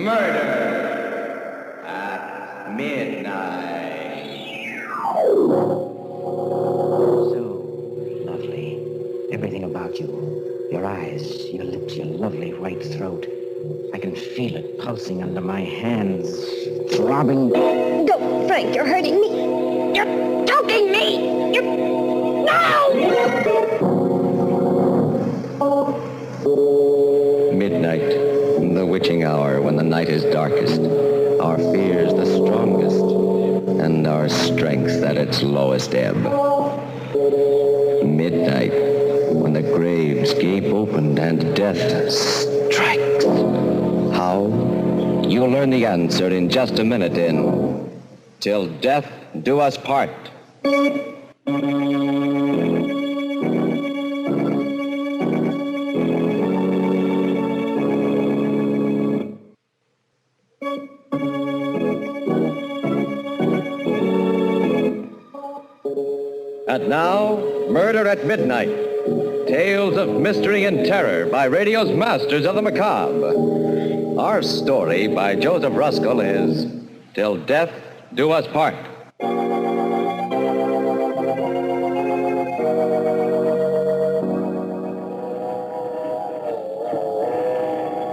Murder at midnight. So lovely. Everything about you. Your eyes, your lips, your lovely white throat. I can feel it pulsing under my hands, throbbing. Don't, Frank, you're hurting me. You're choking me. No! Midnight, the witching hour when the night is darkest, our fears the strongest, and our strength at its lowest ebb. Midnight, when the graves gape open and death strikes. How? You'll learn the answer in just a minute in Till Death Do Us Part. And now, Murder at Midnight. Tales of mystery and terror by radio's masters of the macabre. Our story by Joseph Ruskell is Till Death Do Us Part.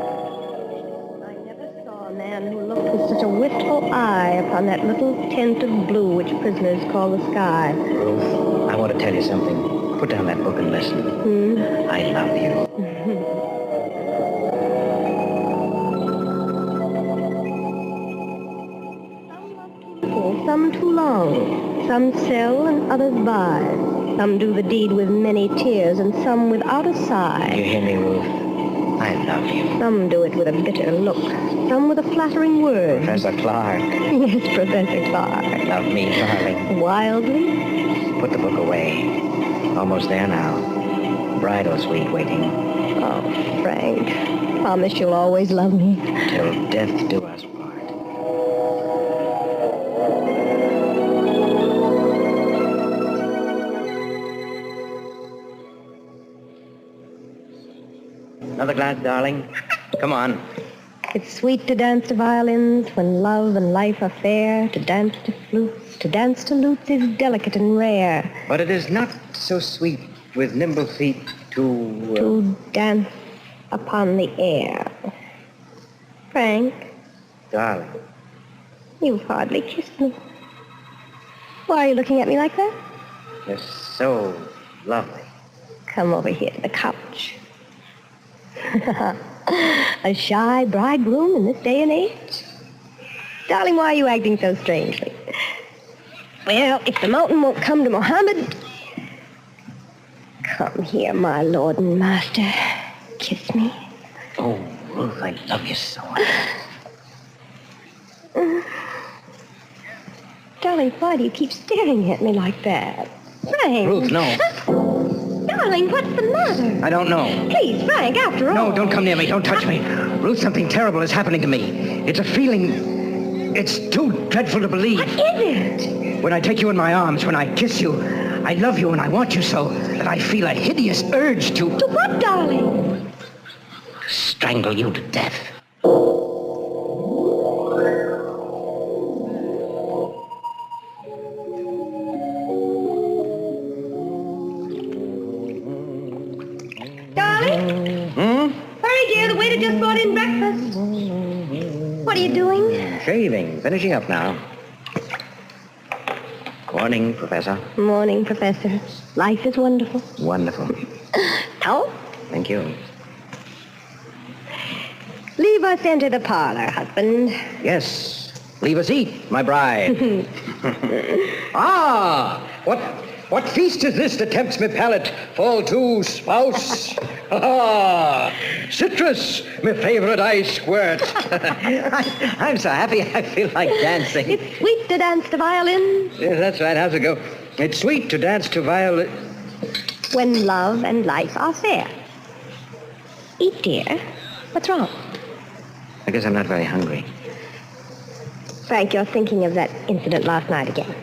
I never saw a man who looked with such a wistful eye upon that little tent of blue which prisoners call the sky. Ruth, I want to tell you something. Put down that book and listen. I love you. Some too long, some sell and others buy. Some do the deed with many tears and some without a You sigh. hear me, Ruth? I love you. Some do it with a bitter look, some with a flattering word. Professor Clark. Yes, Professor Clark. Love me, darling. Wildly? Put the book away. Almost there now. Bridal suite waiting. Oh, Frank, promise you'll always love me. Till death do us part. Another glass, darling? Come on. It's sweet to dance to violins when love and life are fair. To dance to flutes, to dance to lutes is delicate and rare. But it is not so sweet with nimble feet to... To dance upon the air. Frank, Darling. you've hardly kissed me. Why are you looking at me like that? You're so lovely. Come over here to the couch. A shy bridegroom in this day and age? Darling, why are you acting so strangely? Well, if the mountain won't come to Mohammed... Come here, my lord and master. Kiss me. Oh, Ruth, I love you so. Darling, why do you keep staring at me like that? Frank! Ruth, no. Darling, what's the matter? I don't know. Please, Frank, after all... No, don't come near me. Don't touch me. Ruth, something terrible is happening to me. It's a feeling... It's too dreadful to believe. What is it? When I take you in my arms, when I kiss you, I love you and I want you so that I feel a hideous urge to... To what, darling? strangle you to death. Darling? Hurry, dear. The waiter just brought in breakfast. What are you doing? Shaving. Finishing up now. Morning, Professor. Morning, Professor. Life is wonderful. Wonderful. Now, Thank you. leave us enter the parlor, husband. Yes. Leave us eat, my bride. Ah! What feast is this that tempts me palate? Fall to, spouse. Ah! Citrus, my favorite ice squirt. I'm so happy I feel like dancing. It's sweet to dance to violin Yes, that's right. How's it go? It's sweet to dance to violin. when love and life are fair. Eat, dear. What's wrong? I guess I'm not very hungry. Frank, you're thinking of that incident last night again.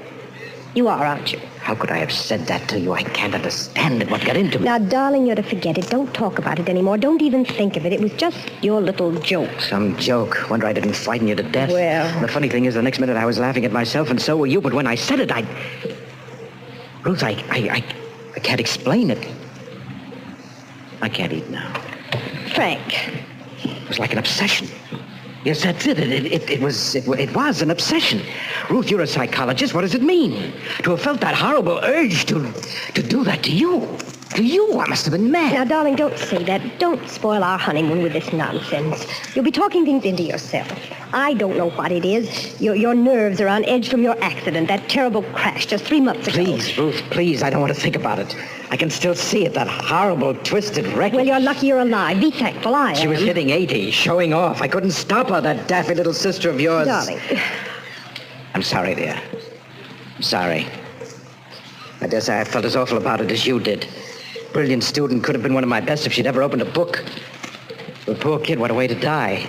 You are, aren't you? How could I have said that to you? I can't understand it. What got into me? Now, darling, you're to forget it. Don't talk about it anymore. Don't even think of it. It was just your little joke. Some joke. Wonder I didn't frighten you to death. Well... The funny thing is, the next minute I was laughing at myself, and so were you. But when I said it, Ruth, I can't explain it. I can't eat now. Frank. It was like an obsession. Yes, that's it. It was an obsession. Ruth, you're a psychologist. What does it mean? To have felt that horrible urge to do that to you? To you? I must have been mad. Now, darling, don't say that. Don't spoil our honeymoon with this nonsense. You'll be talking things into yourself. I don't know what it is. Your nerves are on edge from your accident, that terrible crash just 3 months ago. Please, Ruth, please. I don't want to think about it. I can still see it, that horrible, twisted wreck. Well, you're lucky you're alive. Be thankful I am. She was hitting 80, showing off. I couldn't stop her, that daffy little sister of yours. Darling. I'm sorry, dear. I'm sorry. I dare say I felt as awful about it as you did. Brilliant student, could have been one of my best if she'd ever opened a book. The poor kid, what a way to die.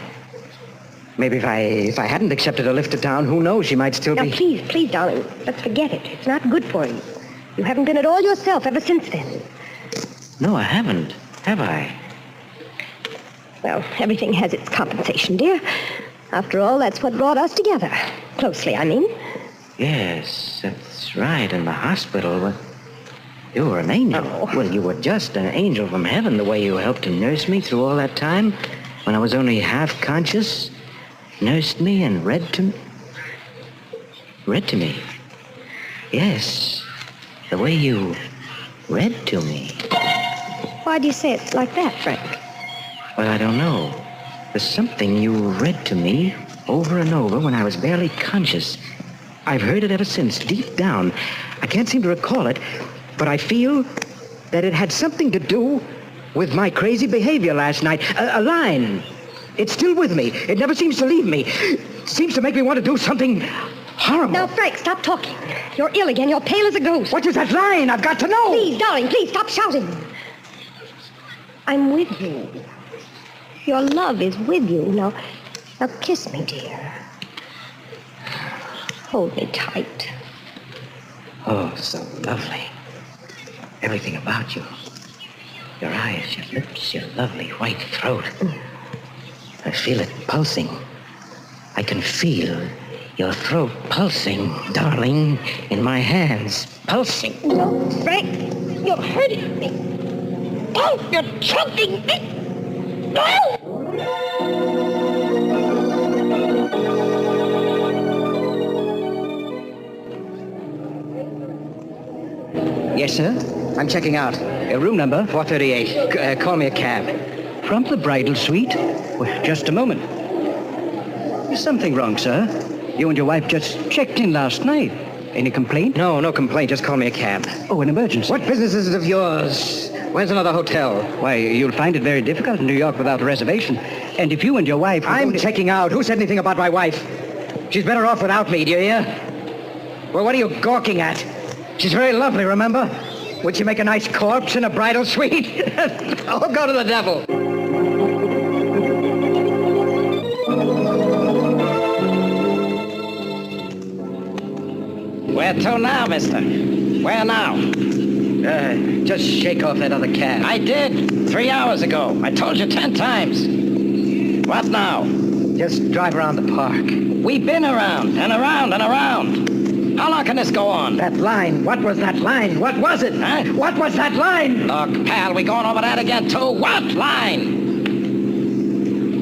Maybe if I hadn't accepted a lift to town, who knows, she might still be... Now, please, darling, let's forget it. It's not good for you. You haven't been at all yourself ever since then. No, I haven't. Have I? Well, everything has its compensation, dear. After all, that's what brought us together. Closely, I mean. Yes, that's right. In the hospital. Well, you were an angel. Oh. Well, you were just an angel from heaven, the way you helped to nurse me through all that time. When I was only half conscious, nursed me and read to me. Read to me. Yes. The way you read to me. Why do you say it like that, Frank? Well, I don't know. There's something you read to me over and over when I was barely conscious. I've heard it ever since, deep down. I can't seem to recall it, but I feel that it had something to do with my crazy behavior last night. A line. It's still with me. It never seems to leave me. It seems to make me want to do something horrible. Now, Frank, stop talking. You're ill again. You're pale as a ghost. What is that line? I've got to know. Please, darling, please, stop shouting. I'm with you. Your love is with you. Now kiss me, dear. Hold me tight. Oh, so lovely. Everything about you. Your eyes, your lips, your lovely white throat. I feel it pulsing. I can feel your throat pulsing, darling, in my hands. Pulsing. No, Frank, you're hurting me. Oh, you're choking me. No! Yes, sir. I'm checking out. Room number 438. Call me a cab. From the bridal suite? Well, just a moment. Is something wrong, sir? You and your wife just checked in last night. Any complaint? No complaint. Just call me a cab. Oh, an emergency. What business is it of yours? Where's another hotel? Why, you'll find it very difficult in New York without a reservation. And if you and your wife... I'm checking out. Who said anything about my wife? She's better off without me, do you hear? Well, what are you gawking at? She's very lovely, remember? Would she make a nice corpse in a bridal suite? Oh, go to the devil. Where to now, mister? Where now? Just shake off that other cab. I did, 3 hours ago. I told you 10 times. What now? Just drive around the park. We've been around and around and around. How long can this go on? That line. What was that line? What was it? Huh? What was that line? Look, pal, we going over that again, too? What line?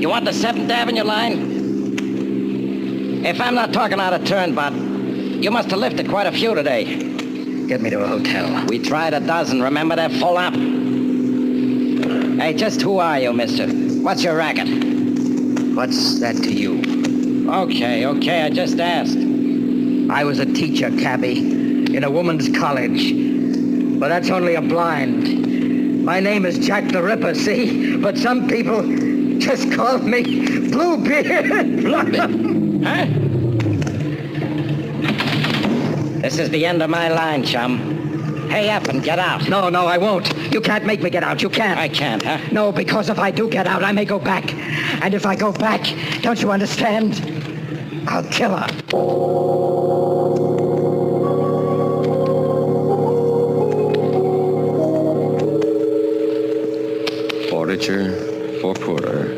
You want the 7th Avenue line? If I'm not talking out of turn, Bud, you must have lifted quite a few today. Get me to a hotel. We tried a dozen, remember? They're full up. Hey, just who are you, mister? What's your racket? What's that to you? Okay, I just asked. I was a teacher, cabby, in a woman's college. But that's only a blind. My name is Jack the Ripper, see? But some people just call me Bluebeard. Bluebeard? Huh? This is the end of my line, chum. Hey up and get out. No, I won't. You can't make me get out. You can't. I can't, huh? No, because if I do get out, I may go back. And if I go back, don't you understand? I'll kill her. richer, for poorer,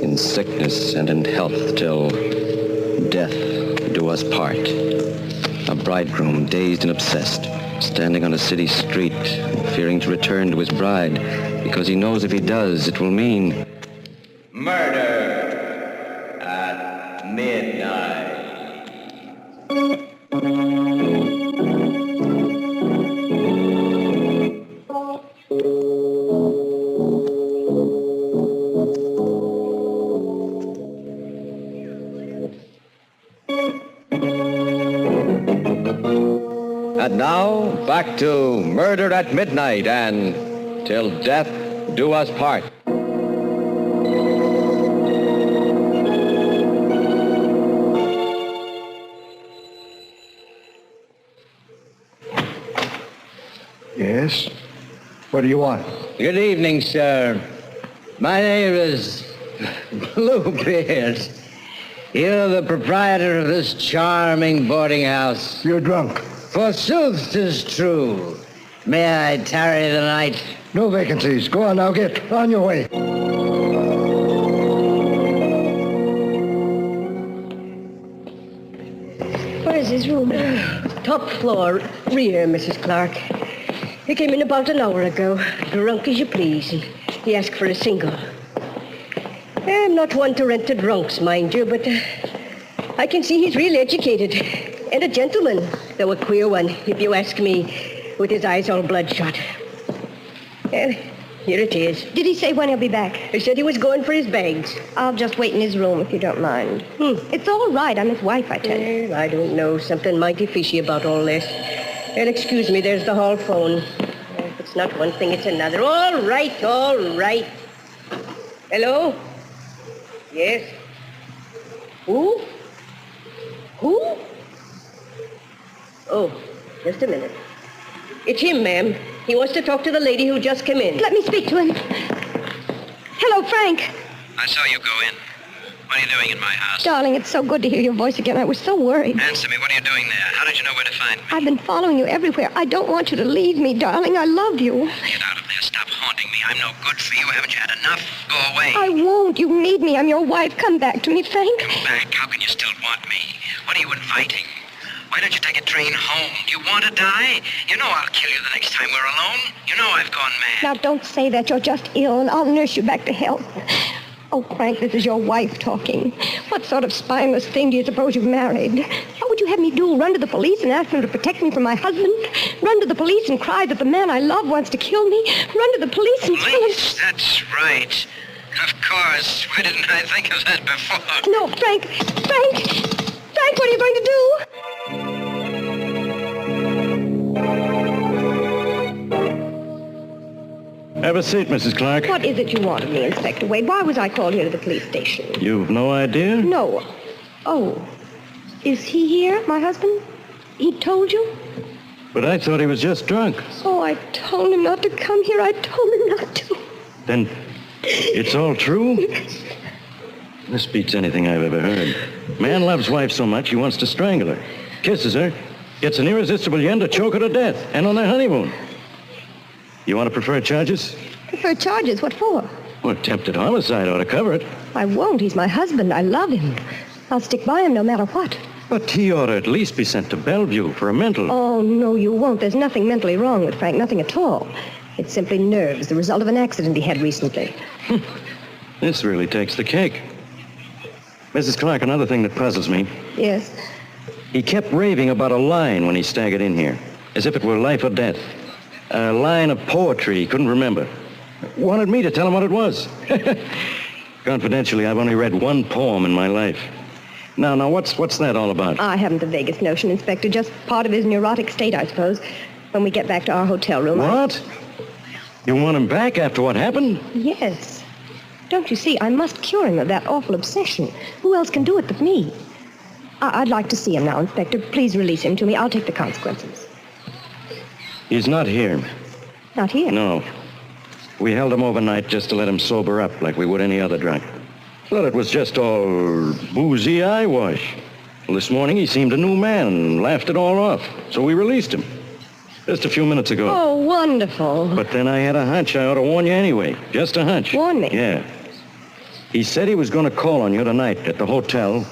in sickness and in health, till death do us part. A bridegroom, dazed and obsessed, standing on a city street, fearing to return to his bride, because he knows if he does, it will mean murder at midnight. And now, back to Murder at Midnight and Till Death Do Us Part. Yes? What do you want? Good evening, sir. My name is Bluebeard. You're the proprietor of this charming boarding house. You're drunk. Forsooth, 'tis true. May I tarry the night? No vacancies. Go on now, get on your way. Where's his room? Top floor, rear, Mrs. Clark. He came in about an hour ago, drunk as you please, and he asked for a single. I'm not one to rent to drunks, mind you, but I can see he's real educated. And a gentleman, though a queer one, if you ask me, with his eyes all bloodshot. Well, here it is. Did he say when he'll be back? He said he was going for his bags. I'll just wait in his room if you don't mind. It's all right. I'm his wife, I tell you. Well, I don't know. Something mighty fishy about all this. Well, excuse me, there's the hall phone. If it's not one thing, it's another. All right, all right. Hello? Yes? Who? Who? Oh, just a minute. It's him, ma'am. He wants to talk to the lady who just came in. Let me speak to him. Hello, Frank. I saw you go in. What are you doing in my house? Darling, it's so good to hear your voice again. I was so worried. Answer me, what are you doing there? How did you know where to find me? I've been following you everywhere. I don't want you to leave me, darling. I love you. Get out of there. Stop haunting me. I'm no good for you. Haven't you had enough? Go away. I won't. You need me. I'm your wife. Come back to me, Frank. Come back. How can you still want me? What are you inviting? Why don't you take a train home? Do you want to die? You know I'll kill you the next time we're alone. You know I've gone mad. Now, don't say that. You're just ill, and I'll nurse you back to health. Oh, Frank, this is your wife talking. What sort of spineless thing do you suppose you've married? What would you have me do? Run to the police and ask them to protect me from my husband? Run to the police and cry that the man I love wants to kill me? Run to the police and tell them... Police? That's right. Of course. Why didn't I think of that before? No, Frank! Frank! Frank, what are you going to do? Have a seat, Mrs. Clark. What is it you want of me, Inspector Wade? Why was I called here to the police station? You've no idea? No. Oh. Is he here, my husband? He told you? But I thought he was just drunk. Oh, I told him not to come here. I told him not to. Then it's all true? This beats anything I've ever heard. Man loves wife so much he wants to strangle her. Kisses her, gets an irresistible yen to choke her to death, and on their honeymoon. You want to prefer charges? Prefer charges? What for? Well, attempted homicide ought to cover it. I won't. He's my husband. I love him. I'll stick by him no matter what. But he ought to at least be sent to Bellevue for a mental... Oh, no, you won't. There's nothing mentally wrong with Frank. Nothing at all. It's simply nerves, the result of an accident he had recently. This really takes the cake. Mrs. Clark, another thing that puzzles me. Yes? He kept raving about a line when he staggered in here, as if it were life or death. A line of poetry he couldn't remember. Wanted me to tell him what it was. Confidentially, I've only read one poem in my life. Now, what's that all about? I haven't the vaguest notion, Inspector. Just part of his neurotic state, I suppose. When we get back to our hotel room... What? You want him back after what happened? Yes. Don't you see, I must cure him of that awful obsession. Who else can do it but me? I'd like to see him now, Inspector. Please release him to me. I'll take the consequences. He's not here. Not here? No. We held him overnight just to let him sober up like we would any other drunk. Thought it was just all boozy eyewash. Well, this morning he seemed a new man and laughed it all off. So we released him. Just a few minutes ago. Oh, wonderful. But then I had a hunch I ought to warn you anyway. Just a hunch. Warn me? Yeah. He said he was going to call on you tonight at the hotel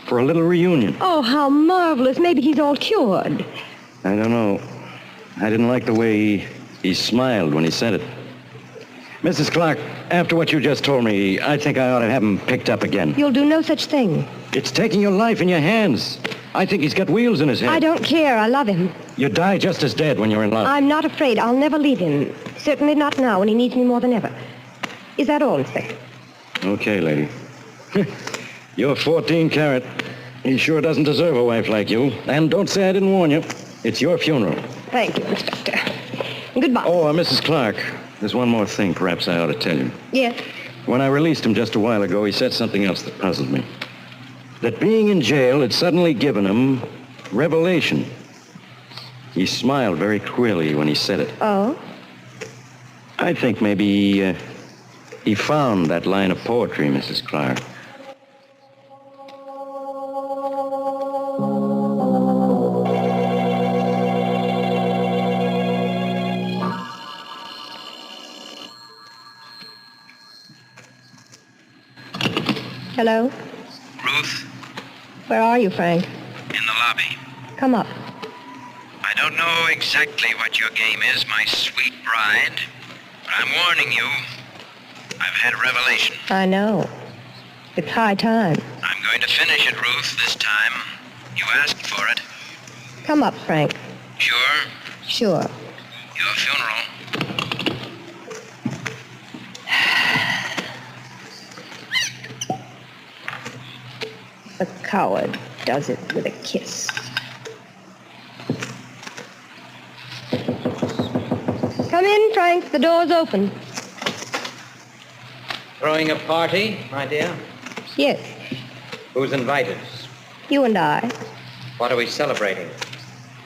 for a little reunion. Oh, how marvelous. Maybe he's all cured. I don't know. I didn't like the way he smiled when he said it. Mrs. Clark, after what you just told me, I think I ought to have him picked up again. You'll do no such thing. It's taking your life in your hands. I think he's got wheels in his head. I don't care. I love him. You die just as dead when you're in love. I'm not afraid. I'll never leave him. Certainly not now when he needs me more than ever. Is that all, Inspector? Okay, lady. You're 14 carat. He sure doesn't deserve a wife like you. And don't say I didn't warn you. It's your funeral. Thank you, Inspector. Goodbye. Oh, Mrs. Clark, there's one more thing perhaps I ought to tell you. Yes? When I released him just a while ago, he said something else that puzzled me. That being in jail had suddenly given him revelation. He smiled very queerly when he said it. Oh? I think maybe he found that line of poetry, Mrs. Clark. Hello? Ruth, Where are you, Frank? in the lobby. Come up. I don't know exactly what your game is, my sweet bride, but I'm warning you. I've had a revelation. I know. It's high time. I'm going to finish it, Ruth, this time. You asked for it. Come up, Frank. Sure? Sure. Your funeral. The coward does it with a kiss. Come in, Frank. The door's open. Throwing a party, my dear? Yes, Who's invited? you and I. What are we celebrating?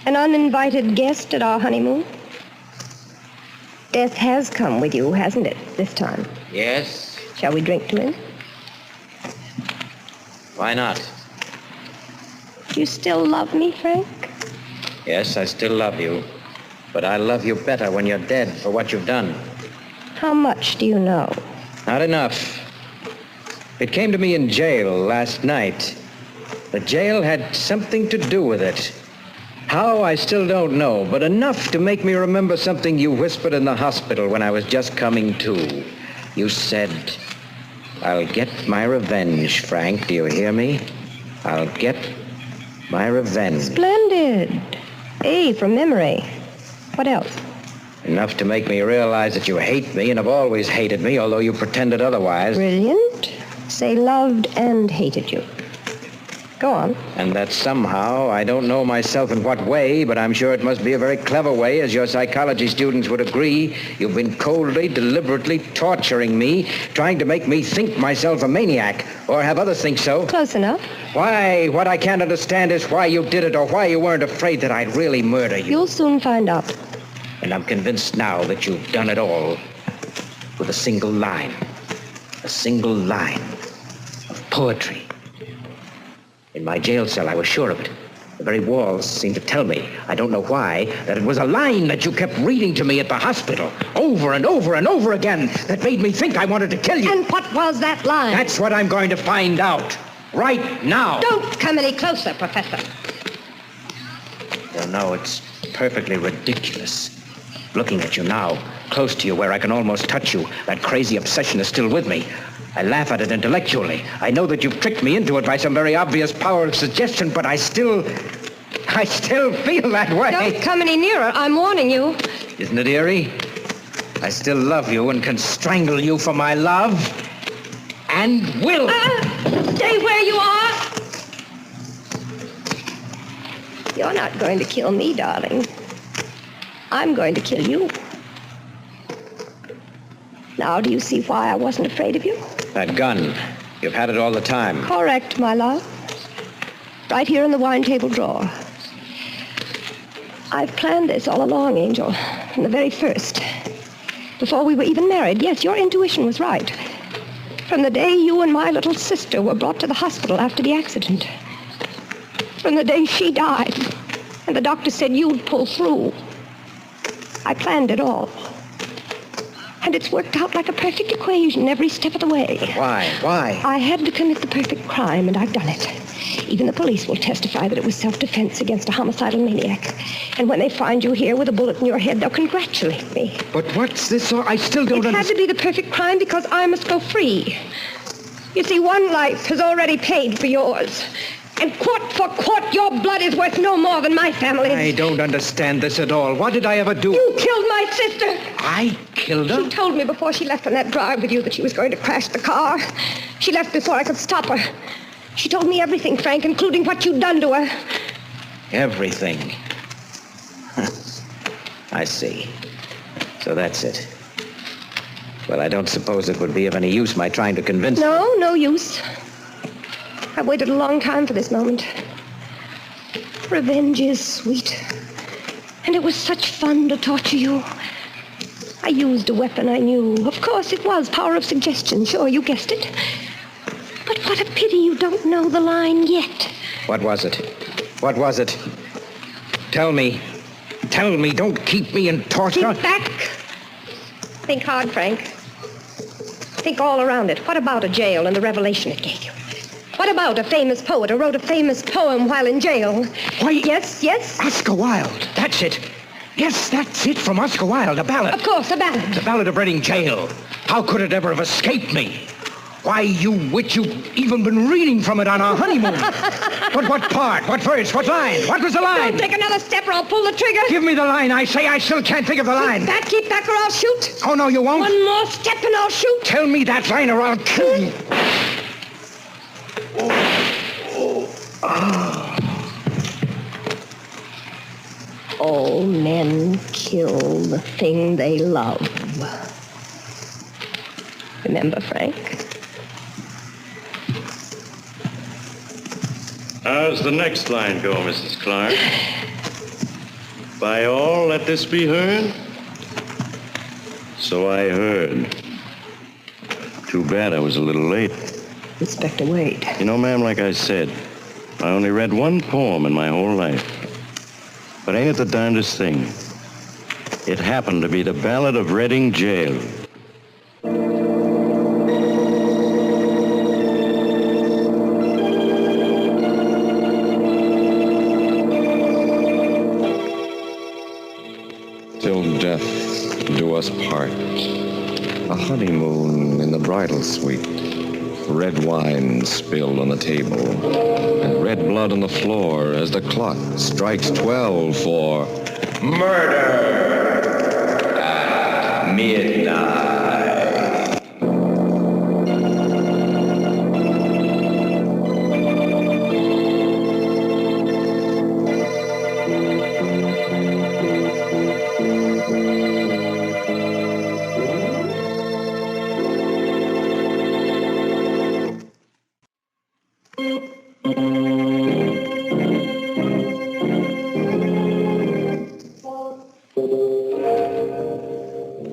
An uninvited guest at our honeymoon. Death has come with you, hasn't it, this time? Yes. Shall we drink to him? Why not? You still love me, Frank? Yes, I still love you. But I love you better when you're dead for what you've done. How much do you know? Not enough. It came to me in jail last night. The jail had something to do with it. How, I still don't know, but enough to make me remember something you whispered in the hospital when I was just coming to. You said, "I'll get my revenge, Frank. Do you hear me? I'll get my revenge." Splendid. A from memory. What else? Enough to make me realize that you hate me and have always hated me, although you pretended otherwise. Brilliant. Say loved and hated you. Go on. And that somehow, I don't know myself in what way, but I'm sure it must be a very clever way, as your psychology students would agree, you've been coldly, deliberately torturing me, trying to make me think myself a maniac, or have others think so. Close enough. Why? What I can't understand is why you did it, or why you weren't afraid that I'd really murder you. You'll soon find out. And I'm convinced now that you've done it all with a single line. A single line of poetry. In my jail cell, I was sure of it. The very walls seemed to tell me, I don't know why, that it was a line that you kept reading to me at the hospital, over and over and over again, that made me think I wanted to kill you. And what was that line? That's what I'm going to find out, right now. Don't come any closer, Professor. You know, it's perfectly ridiculous. Looking at you now, close to you where I can almost touch you, that crazy obsession is still with me. I laugh at it intellectually. I know that you've tricked me into it by some very obvious power of suggestion, but I still feel that way. Don't come any nearer. I'm warning you. Isn't it eerie? I still love you and can strangle you for my love. And will. Stay where you are. You're not going to kill me, darling. I'm going to kill you. Now, do you see why I wasn't afraid of you? That gun. You've had it all the time. Correct, my love. Right here in the wine table drawer. I've planned this all along, Angel. From the very first. Before we were even married. Yes, your intuition was right. From the day you and my little sister were brought to the hospital after the accident. From the day she died. And the doctor said you'd pull through. I planned it all. And it's worked out like a perfect equation every step of the way. Why? Why? I had to commit the perfect crime, and I've done it. Even the police will testify that it was self-defense against a homicidal maniac. And when they find you here with a bullet in your head, they'll congratulate me. But what's this all? I still don't It had to be the perfect crime because I must go free. You see, one life has already paid for yours. And quart for quart, your blood is worth no more than my family's. I don't understand this at all. What did I ever do? You killed my sister. I killed her? She told me before she left on that drive with you that she was going to crash the car. She left before I could stop her. She told me everything, Frank, including what you'd done to her. Everything. I see. So that's it. Well, I don't suppose it would be of any use my trying to convince you. No use. I've waited a long time for this moment. Revenge is sweet. And it was such fun to torture you. I used a weapon I knew. Of course, it was power of suggestion. Sure, you guessed it. But what a pity you don't know the line yet. What was it? What was it? Tell me. Tell me. Don't keep me in torture. Keep back. Think hard, Frank. Think all around it. What about a jail and the revelation it gave you? What about a famous poet who wrote a famous poem while in jail? Why? Yes? Oscar Wilde. That's it. Yes, that's it from Oscar Wilde, a ballad. Of course, a ballad. The Ballad of Reading Jail. How could it ever have escaped me? Why, you witch, you've even been reading from it on our honeymoon. But what part? What verse? What line? What was the line? Don't take another step or I'll pull the trigger. Give me the line. I say I still can't think of the line. Keep back or I'll shoot. Oh, no, you won't. One more step and I'll shoot. Tell me that line or I'll kill you. All men kill the thing they love. Remember, Frank? How's the next line go, Mrs. Clark? By all, let this be heard? So I heard. Too bad I was a little late. Inspector Wade. You know, ma'am, like I said, I only read one poem in my whole life. But ain't it the darndest thing? It happened to be the Ballad of Reading Jail. Till death do us part. A honeymoon in the bridal suite. Red wine spilled on the table. And red blood on the floor as the clock strikes 12 for murder at midnight.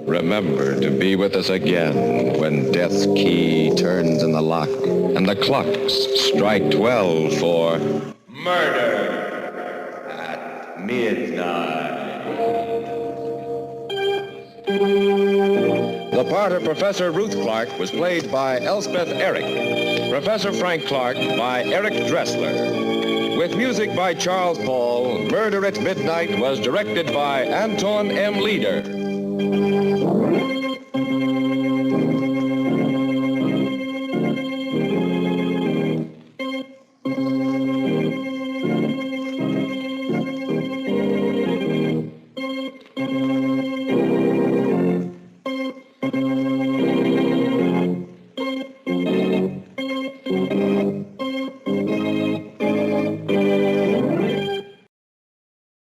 Remember to be with us again when death's key turns in the lock and the clocks strike 12 for murder at midnight. The part of Professor Ruth Clark was played by Elspeth Eric. Professor Frank Clark by Eric Dressler. With music by Charles Paul, Murder at Midnight was directed by Anton M. Leader.